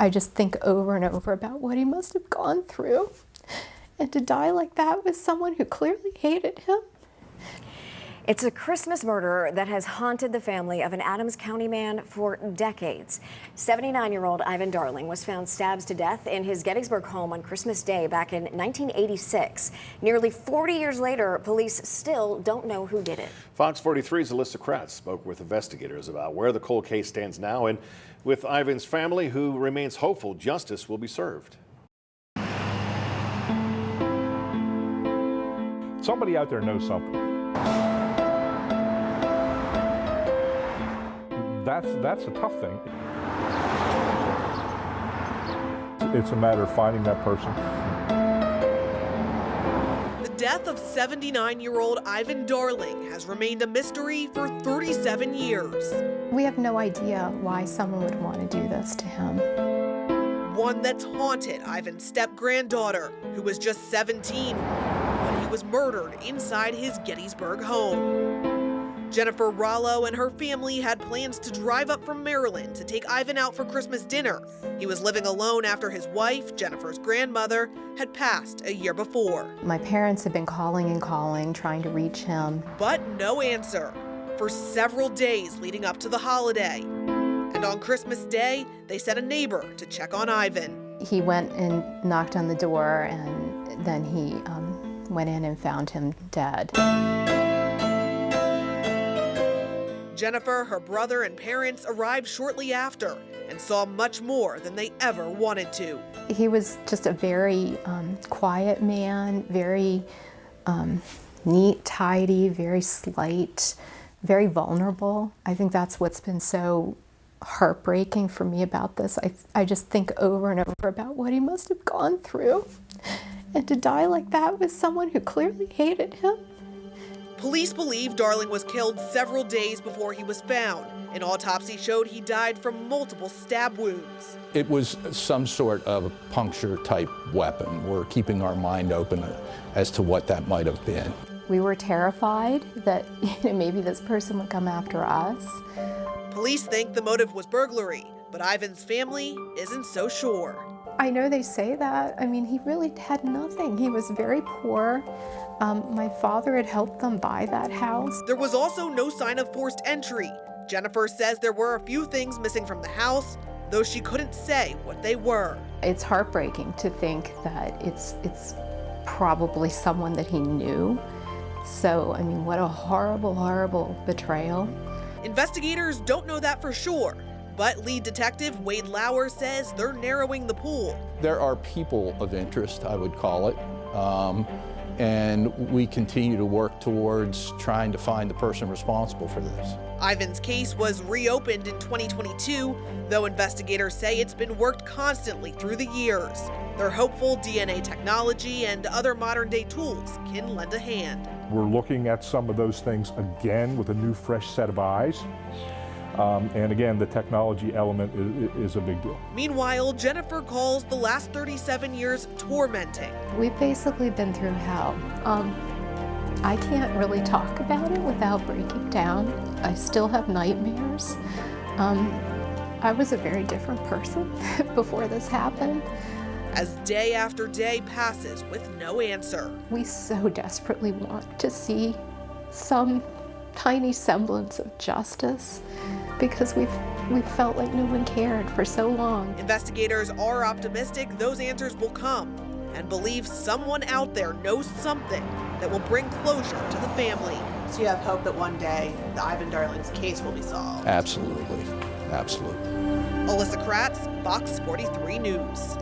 I just think over and over about what he must have gone through. And to die like that with someone who clearly hated him. It's a Christmas murder that has haunted the family of an Adams County man for decades. 79-year-old Ivan Darling was found stabbed to death in his Gettysburg home on Christmas Day back in 1986. Nearly 40 years later, police still don't know who did it. Fox 43's Alyssa Kratz spoke with investigators about where the cold case stands now and with Ivan's family, who remains hopeful justice will be served. Somebody out there knows something. That's a tough thing. It's a matter of finding that person. The death of 79-year-old Ivan Darling has remained a mystery for 37 years. We have no idea why someone would want to do this to him. One that's haunted Ivan's step-granddaughter, who was just 17 when he was murdered inside his Gettysburg home. Jennifer Rollo and her family had plans to drive up from Maryland to take Ivan out for Christmas dinner. He was living alone after his wife, Jennifer's grandmother, had passed a year before. My parents had been calling and calling, trying to reach him. But no answer for several days leading up to the holiday. And on Christmas Day, they sent a neighbor to check on Ivan. He went and knocked on the door, and then he went in and found him dead. Jennifer, her brother, and parents arrived shortly after and saw much more than they ever wanted to. He was just a very quiet man, very neat, tidy, very slight, very vulnerable. I think that's what's been so heartbreaking for me about this. I just think over and over about what he must have gone through. And to die like that with someone who clearly hated him. Police believe Darling was killed several days before he was found. An autopsy showed he died from multiple stab wounds. It was some sort of puncture-type weapon. We're keeping our mind open as to what that might have been. We were terrified that maybe this person would come after us. Police think the motive was burglary, but Ivan's family isn't so sure. I know they say that. I mean, he really had nothing. He was very poor. My father had helped them buy that house. There was also no sign of forced entry. Jennifer says there were a few things missing from the house, though she couldn't say what they were. It's heartbreaking to think that it's probably someone that he knew. So, I mean, what a horrible, horrible betrayal. Investigators don't know that for sure, but lead detective Wade Lauer says they're narrowing the pool. There are people of interest, I would call it, and we continue to work towards trying to find the person responsible for this. Ivan's case was reopened in 2022, though investigators say it's been worked constantly through the years. They're hopeful DNA technology and other modern-day tools can lend a hand. We're looking at some of those things again with a new, fresh set of eyes. And again, the technology element is a big deal. Meanwhile, Jennifer calls the last 37 years tormenting. We've basically been through hell. I can't really talk about it without breaking down. I still have nightmares. I was a very different person before this happened. As day after day passes with no answer. We so desperately want to see some tiny semblance of justice because we've felt like no one cared for so long. Investigators are optimistic those answers will come and believe someone out there knows something that will bring closure to the family. So you have hope that one day the Ivan Darling's case will be solved? Absolutely, absolutely. Alyssa Kratz, Fox 43 News.